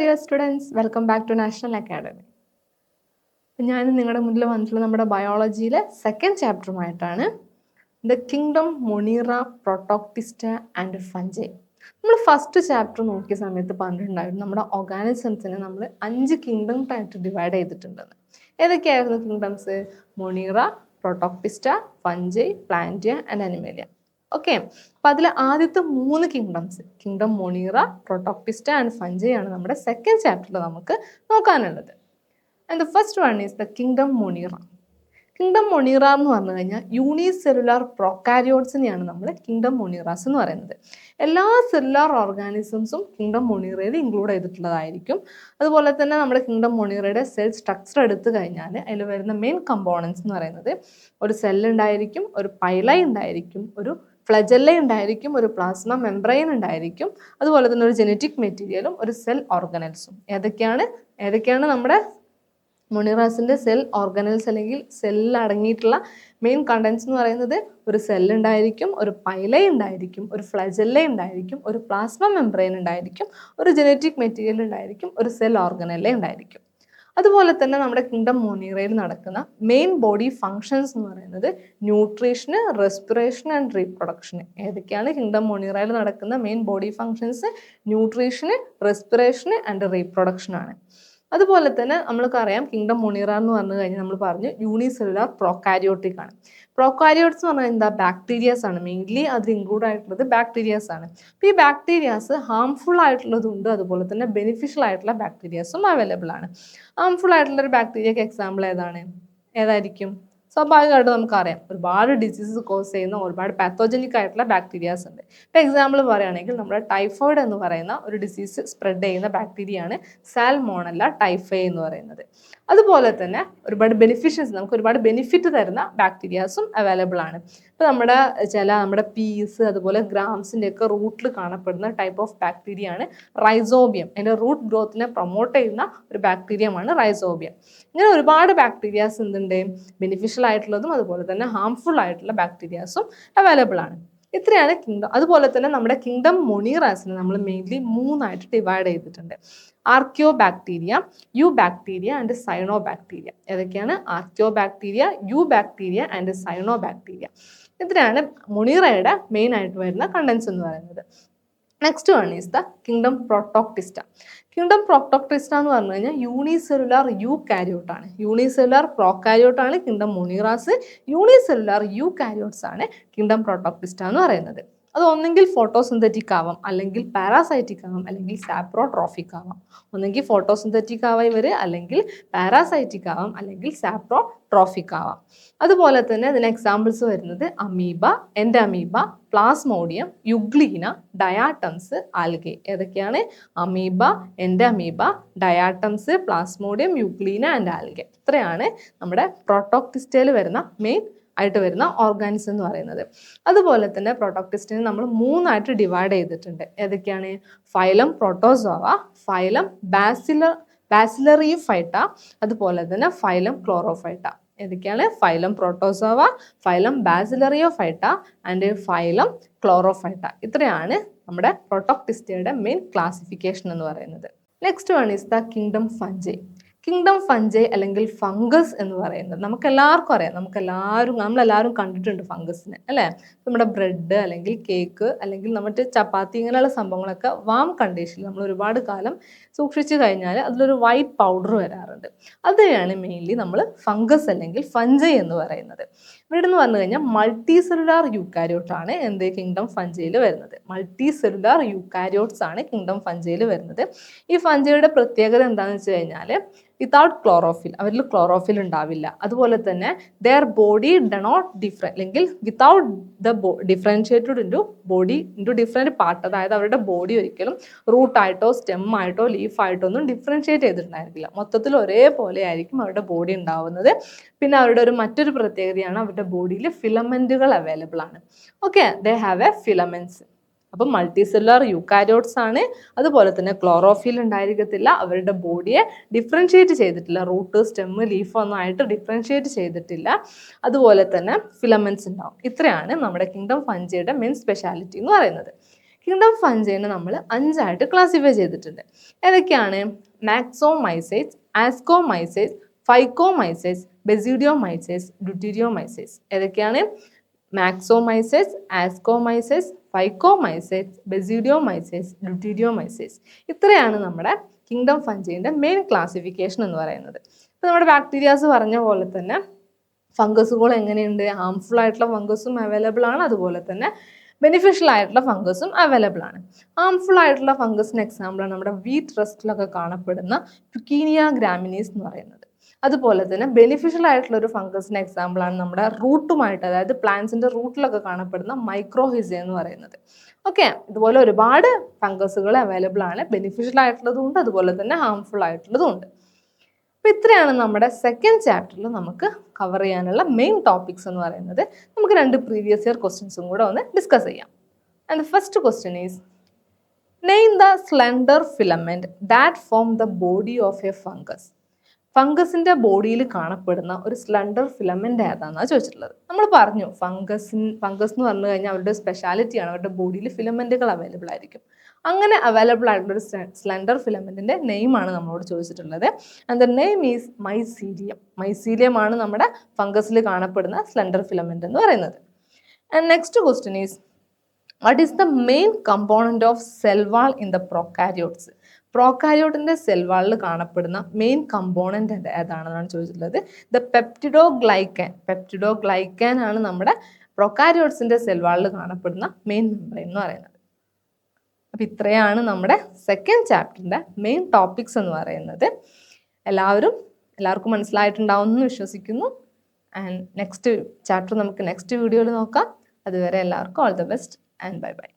dear students, welcome back to National Academy. ഞാൻ നിങ്ങളുടെ മുന്നിൽ വന്നിട്ടുള്ള നമ്മുടെ ബയോളജിയിലെ സെക്കൻഡ് ചാപ്റ്ററുമായിട്ടാണ് the kingdom Monera Protoctista and fungi. നമ്മൾ ഫസ്റ്റ് ചാപ്റ്റർ നോക്കിയ സമയത്ത് പറഞ്ഞിട്ടുണ്ടായിരുന്നു നമ്മുടെ ഓർഗാനിസംസിനെ നമ്മൾ 5 കിങ്ഡംസ് ആയിട്ട് ഡിവൈഡ് ചെയ്തിട്ടുണ്ടെന്ന്. ഏതൊക്കെയായിരുന്നു kingdoms? Monera, Protoctista, fungi, Plantae and Animalia. Okay, അപ്പോൾ അതിൽ ആദ്യത്തെ 3 kingdoms, kingdom Monera, Protoctista and fungi ആണ് നമ്മുടെ സെക്കൻഡ് ചാപ്റ്ററിൽ നമുക്ക് നോക്കാനുള്ളത്. And the first one is the kingdom Monera. Kingdom Monera എന്ന് പറഞ്ഞു കഴിഞ്ഞാൽ യൂണിസെല്ലുലാർ പ്രൊക്കാരിയോട്സിനെയാണ് നമ്മൾ കിങ്ഡം മൊണീറാസ് എന്ന് പറയുന്നത്. എല്ലാ സെല്ലുലാർ ഓർഗാനിസംസും കിങ്ഡം മൊണീറയിൽ ഇൻക്ലൂഡ് ചെയ്തിട്ടുള്ളതായിരിക്കും. അതുപോലെ തന്നെ നമ്മുടെ കിങ്ഡം മൊണീറയുടെ സെൽ സ്ട്രക്ചർ എടുത്തു കഴിഞ്ഞാൽ അതിൽ വരുന്ന മെയിൻ കമ്പോണൻസ് എന്ന് പറയുന്നത് ഒരു സെല്ലുണ്ടായിരിക്കും, ഒരു പൈലൈ ഉണ്ടായിരിക്കും, ഒരു ഫ്ലജെല്ല ഉണ്ടായിരിക്കും, ഒരു പ്ലാസ്മ മെംബ്രെയിൻ ഉണ്ടായിരിക്കും, അതുപോലെ തന്നെ ഒരു ജെനറ്റിക് മെറ്റീരിയലും ഒരു സെൽ ഓർഗനൽസും. ഏതൊക്കെയാണ് നമ്മുടെ മൊണീറാസിൻ്റെ സെൽ ഓർഗനൽസ് അല്ലെങ്കിൽ സെല്ലിൽ അടങ്ങിയിട്ടുള്ള മെയിൻ കണ്ടൻസ് എന്ന് പറയുന്നത് ഒരു സെല്ലുണ്ടായിരിക്കും, ഒരു പൈലൈ ഉണ്ടായിരിക്കും, ഒരു ഫ്ലജെല്ല ഉണ്ടായിരിക്കും, ഒരു പ്ലാസ്മ മെംബ്രെയിൻ ഉണ്ടായിരിക്കും, ഒരു ജെനറ്റിക് മെറ്റീരിയൽ ഉണ്ടായിരിക്കും, ഒരു സെൽ ഓർഗനല്ല ഉണ്ടായിരിക്കും. അതുപോലെ തന്നെ നമ്മുടെ കിങ്ഡം മൊണീറയിൽ നടക്കുന്ന മെയിൻ ബോഡി ഫങ്ഷൻസ് എന്ന് പറയുന്നത് ന്യൂട്രീഷന്, റെസ്പിറേഷൻ ആൻഡ് റീപ്രൊഡക്ഷൻ. ഏതൊക്കെയാണ് കിങ്ഡം മൊണീറയിൽ നടക്കുന്ന മെയിൻ ബോഡി ഫങ്ഷൻസ്? ന്യൂട്രീഷന്, റെസ്പിറേഷന് ആൻഡ് റീപ്രൊഡക്ഷൻ ആണ്. അതുപോലെ തന്നെ നമ്മൾക്കറിയാം കിങ്ഡം മൊണീറ എന്ന് പറഞ്ഞു കഴിഞ്ഞാൽ നമ്മൾ പറഞ്ഞു യൂണിസെല്ലുലാർ പ്രോകാരിയോട്ടിക് ആണ്. പ്രോകാരിയോട്സ് എന്ന് പറഞ്ഞാൽ എന്താ? ബാക്ടീരിയാസ് ആണ്. മെയിൻലി അതിൽ ഇൻക്ലൂഡ് ആയിട്ടുള്ളത് ബാക്ടീരിയാസ് ആണ്. അപ്പോൾ ഈ ബാക്ടീരിയാസ് ഹാംഫുൾ ആയിട്ടുള്ളതുണ്ട്, അതുപോലെ തന്നെ ബെനിഫിഷ്യൽ ആയിട്ടുള്ള ബാക്ടീരിയാസും അവൈലബിൾ ആണ്. ഹാംഫുൾ ആയിട്ടുള്ള ഒരു ബാക്ടീരിയക്ക് എക്സാമ്പിൾ ഏതായിരിക്കും? സ്വാഭാവികമായിട്ട് നമുക്കറിയാം ഒരുപാട് ഡിസീസസ് കോസ് ചെയ്യുന്ന ഒരുപാട് പാത്തോജനിക് ആയിട്ടുള്ള ബാക്ടീരിയാസ് ഉണ്ട്. ഇപ്പോൾ എക്സാമ്പിൾ പറയുകയാണെങ്കിൽ നമ്മുടെ ടൈഫോയിഡ് എന്ന് പറയുന്ന ഒരു ഡിസീസ് സ്പ്രെഡ് ചെയ്യുന്ന ബാക്ടീരിയയാണ് സാൽമോണല്ല ടൈഫൈ എന്ന് പറയുന്നത്. അതുപോലെ തന്നെ ഒരുപാട് നമുക്ക് ഒരുപാട് ബെനിഫിറ്റ് തരുന്ന ബാക്ടീരിയാസും അവൈലബിൾ ആണ്. ഇപ്പോൾ നമ്മുടെ പീസ് അതുപോലെ ഗ്രാംസിൻ്റെ ഒക്കെ റൂട്ടിൽ കാണപ്പെടുന്ന ടൈപ്പ് ഓഫ് ബാക്ടീരിയയാണ് റൈസോബിയം. അതിൻ്റെ റൂട്ട് ഗ്രോത്തിനെ പ്രൊമോട്ട് ചെയ്യുന്ന ഒരു ബാക്ടീരിയമാണ് റൈസോബിയം. ഇങ്ങനെ ഒരുപാട് ബാക്ടീരിയാസ് എന്തുണ്ട്? ബെനിഫിഷ്യൽ ആയിട്ടുള്ളതും അതുപോലെ തന്നെ ഹാംഫുൾ ആയിട്ടുള്ള ബാക്ടീരിയാസും അവൈലബിൾ ആണ്. ഇത്രയാണ് കിങ്ഡം. അതുപോലെ തന്നെ നമ്മുടെ കിങ്ഡം മൊണീറാസിനെ നമ്മൾ മെയിൻലി 3 ആയിട്ട് ഡിവൈഡ് ചെയ്തിട്ടുണ്ട്. Archaeobacteria, eubacteria and cyanobacteria. ഏതൊക്കെയാണ്? Archaeobacteria, eubacteria and cyanobacteria. ഇത്രയാണ് മൊണീറയുടെ മെയിൻ ആയിട്ട് വരുന്ന കണ്ടൻസ് എന്ന് പറയുന്നത്. Next one is the kingdom protoctista. Kingdom protoctista എന്ന് പറഞ്ഞു കഴിഞ്ഞാൽ യൂണിസെല്ലുലാർ യൂകാരിയോട്ട് ആണ്. യൂണിസെല്ലുലാർ പ്രോകാരിയോട്ട് ആണ് കിങ്ഡം മൊണീറാസ്. യൂണിസെല്ലുലാർ യൂകാരിയോട്സ് ആണ് കിങ്ഡം പ്രൊട്ടോക്ടിസ്റ്റ എന്ന് പറയുന്നത്. അത് ഒന്നെങ്കിൽ ഫോട്ടോസിന്തറ്റിക് ആവാം, അല്ലെങ്കിൽ പാരാസൈറ്റിക് ആവാം, അല്ലെങ്കിൽ സാപ്രോട്രോഫിക് ആവാം. ഒന്നെങ്കിൽ ഫോട്ടോസിന്തറ്റിക് ആവാം ഇവർ, അല്ലെങ്കിൽ പാരാസൈറ്റിക് ആവാം, അല്ലെങ്കിൽ സാപ്രോട്രോഫിക് ആവാം. അതുപോലെ തന്നെ ഇതിന് എക്സാമ്പിൾസ് വരുന്നത് amoeba, entamoeba, plasmodium, euglena, diatoms, algae. ഏതൊക്കെയാണ്? Amoeba, entamoeba, diatoms, plasmodium, euglena and algae. ഇത്രയാണ് നമ്മുടെ പ്രൊട്ടോക്ടിസ്റ്റയിൽ വരുന്ന മെയിൻ ആയിട്ട് വരുന്ന ഓർഗാനിസം എന്ന് പറയുന്നത്. അതുപോലെ തന്നെ പ്രൊട്ടോക്ടിസ്റ്റിനെ നമ്മൾ 3 ആയിട്ട് ഡിവൈഡ് ചെയ്തിട്ടുണ്ട്. ഏതൊക്കെയാണ്? ഫൈലം പ്രോട്ടോസോവ, ഫൈലം ബാസിലറിയോഫൈറ്റ, അതുപോലെ തന്നെ ഫൈലം ക്ലോറോഫൈറ്റ. ഏതൊക്കെയാണ്? Phylum protozoa, phylum bacillariophyta and phylum chlorophyta. ഇത്രയാണ് നമ്മുടെ പ്രൊട്ടോക്ടിസ്റ്റയുടെ മെയിൻ ക്ലാസിഫിക്കേഷൻ എന്ന് പറയുന്നത്. Next one is the kingdom fungi. Kingdom fungi അല്ലെങ്കിൽ ഫംഗസ് എന്ന് പറയുന്നത് നമുക്കെല്ലാവർക്കും അറിയാം. നമ്മളെല്ലാവരും കണ്ടിട്ടുണ്ട് ഫംഗസിനെ, അല്ലേ? നമ്മുടെ ബ്രെഡ് അല്ലെങ്കിൽ കേക്ക് അല്ലെങ്കിൽ നമ്മുടെ ചപ്പാത്തി ഇങ്ങനെയുള്ള സംഭവങ്ങളൊക്കെ വാം കണ്ടീഷനിൽ നമ്മൾ ഒരുപാട് കാലം സൂക്ഷിച്ചു കഴിഞ്ഞാൽ അതിലൊരു വൈറ്റ് പൗഡർ വരാറുണ്ട്. അതിനെയാണ് മെയിൻലി നമ്മൾ ഫംഗസ് അല്ലെങ്കിൽ ഫഞ്ചൈ എന്ന് പറയുന്നത്. ഇവിടെ എന്ന് പറഞ്ഞു കഴിഞ്ഞാൽ മൾട്ടി സെല്ലുലാർ യൂക്കാരിയോട്ട് ആണ് കിങ്ഡം ഫഞ്ചൈയിൽ വരുന്നത്. മൾട്ടി സെല്ലുലാർ യൂക്കാരിയോട്സ് ആണ് കിങ്ഡം ഫഞ്ചൈയിൽ വരുന്നത്. ഈ ഫഞ്ചൈയുടെ പ്രത്യേകത എന്താണെന്ന് വെച്ച് കഴിഞ്ഞാൽ വിത്തൗട്ട് ക്ലോറോഫിൽ, അവരിൽ ക്ലോറോഫിൽ ഉണ്ടാവില്ല. അതുപോലെ തന്നെ ദെയർ ബോഡി ഡോട്ട് ഡിഫറെൻറ്റ് അല്ലെങ്കിൽ without the differentiated into different part. അതായത് അവരുടെ ബോഡി ഒരിക്കലും റൂട്ടായിട്ടോ സ്റ്റെം ആയിട്ടോ ലീഫായിട്ടോ ഒന്നും ഡിഫറൻഷിയേറ്റ് ചെയ്തിട്ടുണ്ടായിരിക്കില്ല. മൊത്തത്തിൽ ഒരേപോലെ ആയിരിക്കും അവരുടെ ബോഡി ഉണ്ടാവുന്നത്. പിന്നെ അവരുടെ മറ്റൊരു പ്രത്യേകതയാണ് അവരുടെ ബോഡിയിൽ ഫിലമെൻറ്റുകൾ അവൈലബിൾ ആണ്. Okay, they have A filaments. അപ്പം മൾട്ടി സെല്ലുലാർ യൂക്കാരിയോട്സ് ആണ്. അതുപോലെ തന്നെ ക്ലോറോഫിൽ ഉണ്ടായിരിക്കത്തില്ല. അവരുടെ ബോഡിയെ ഡിഫറൻഷിയേറ്റ് ചെയ്തിട്ടില്ല. റൂട്ട്, സ്റ്റെം, ലീഫ് ഒന്നും ആയിട്ട് ഡിഫറൻഷിയേറ്റ് ചെയ്തിട്ടില്ല. അതുപോലെ തന്നെ ഫിലമെന്റ്സ് ഉണ്ടാവും. ഇത്രയാണ് നമ്മുടെ കിങ്ഡം ഫഞ്ചൈയുടെ മെയിൻ സ്പെഷ്യാലിറ്റി എന്ന് പറയുന്നത്. കിങ്ഡം ഫഞ്ചൈനെ നമ്മൾ 5ആയിട്ട് ക്ലാസിഫൈ ചെയ്തിട്ടുണ്ട്. ഏതൊക്കെയാണ്? മാക്സോമൈസേറ്റ്സ്, ആസ്കോമൈസേറ്റ്സ്, ഫൈക്കോമൈസേറ്റ്സ്, ബെസിഡിയോമൈസേറ്റ്സ്, ഡ്യൂട്ടീരിയോമൈസേറ്റ്സ്. ഏതൊക്കെയാണ്? മാക്സോമൈസേറ്റ്സ്, ആസ്കോമൈസേറ്റ്സ്, ഫൈക്കോമൈസേറ്റ്സ്, ബെസിഡിയോമൈസേറ്റ്സ്, ഡ്യൂട്ടീരിയോമൈസേറ്റ്സ്. ഇത്രയാണ് നമ്മുടെ കിങ്ഡം ഫഞ്ചൈൻ്റെ മെയിൻ ക്ലാസിഫിക്കേഷൻ എന്ന് പറയുന്നത്. ഇപ്പോൾ നമ്മുടെ ബാക്ടീരിയാസ് പറഞ്ഞ പോലെ തന്നെ ഫംഗസുകൾ എങ്ങനെയുണ്ട്? ഹാംഫുൾ ആയിട്ടുള്ള ഫംഗസും അവൈലബിൾ ആണ്, അതുപോലെ തന്നെ ബെനിഫിഷ്യൽ ആയിട്ടുള്ള ഫംഗസും അവൈലബിൾ ആണ്. ഹാംഫുൾ ആയിട്ടുള്ള ഫംഗസിന് എക്സാമ്പിളാണ് നമ്മുടെ വീറ്റ് റസ്റ്റിലൊക്കെ കാണപ്പെടുന്ന പ്യുക്കീനിയ ഗ്രാമിനീസ് എന്ന് പറയുന്നത്. അതുപോലെ തന്നെ ബെനിഫിഷ്യൽ ആയിട്ടുള്ള ഒരു ഫംഗസിന് എക്സാമ്പിളാണ് നമ്മുടെ റൂട്ടുമായിട്ട്, അതായത് പ്ലാന്റ്സിന്റെ റൂട്ടിലൊക്കെ കാണപ്പെടുന്ന മൈക്രോഹിസ എന്ന് പറയുന്നത്. ഓക്കെ, ഇതുപോലെ ഒരുപാട് ഫംഗസുകൾ അവൈലബിൾ ആണ്. ബെനിഫിഷ്യൽ ആയിട്ടുള്ളതും ഉണ്ട്, അതുപോലെ തന്നെ ഹാംഫുൾ ആയിട്ടുള്ളതും ഉണ്ട്. അപ്പോൾ ഇത്രയാണ് നമ്മുടെ സെക്കൻഡ് ചാപ്റ്ററിൽ നമുക്ക് കവർ ചെയ്യാനുള്ള മെയിൻ ടോപ്പിക്സ് എന്ന് പറയുന്നത്. നമുക്ക് 2 പ്രീവിയസ് ഇയർ ക്വസ്റ്റ്യൻസും കൂടെ ഒന്ന് ഡിസ്കസ് ചെയ്യാം. And the first question is, name the slender filament that form the body of a fungus. ഫംഗസിന്റെ ബോഡിയിൽ കാണപ്പെടുന്ന ഒരു സ്ലെൻഡർ ഫിലമെന്റ് ഏതാണെന്നാണ് ചോദിച്ചിട്ടുള്ളത്. നമ്മൾ പറഞ്ഞു ഫംഗസ് എന്ന് പറഞ്ഞു കഴിഞ്ഞാൽ അവരുടെ സ്പെഷ്യാലിറ്റിയാണ്, അവരുടെ ബോഡിയിൽ ഫിലമെന്റുകൾ അവൈലബിൾ ആയിരിക്കും. അങ്ങനെ അവൈലബിൾ ആയിട്ടുള്ള ഒരു സ്ലെൻഡർ ഫിലമെന്റിന്റെ നെയിമാണ് നമ്മളോട് ചോദിച്ചിട്ടുള്ളത്. And the name is mycelium. Mycelium ആണ് നമ്മുടെ ഫംഗസിൽ കാണപ്പെടുന്ന സ്ലെൻഡർ ഫിലമെന്റ് എന്ന് പറയുന്നത്. And next question is, what is the main component of cell wall in the prokaryotes. പ്രോകാരിയോട്ടിന്റെ സെൽ വാളിൽ കാണപ്പെടുന്ന മെയിൻ കമ്പോണന്റ് ഏതാണെന്നാണ് ചോദിച്ചിട്ടുള്ളത്. The peptidoglycan. പെപ്റ്റിഡോഗ്ലൈക്കൻ ആണ് നമ്മുടെ പ്രൊക്കാരിയോട്സിന്റെ സെൽ വാളിൽ കാണപ്പെടുന്ന മെയിൻ മെമ്പറൈൻ എന്ന് പറയുന്നത്. അപ്പം ഇത്രയാണ് നമ്മുടെ സെക്കൻഡ് ചാപ്റ്ററിന്റെ മെയിൻ ടോപ്പിക്സ് എന്ന് പറയുന്നത്. എല്ലാവർക്കും മനസ്സിലായിട്ടുണ്ടാവുമെന്ന് വിശ്വസിക്കുന്നു. ആൻഡ് നെക്സ്റ്റ് ചാപ്റ്റർ നമുക്ക് നെക്സ്റ്റ് വീഡിയോയിൽ നോക്കാം. അതുവരെ എല്ലാവർക്കും all the best and bye bye.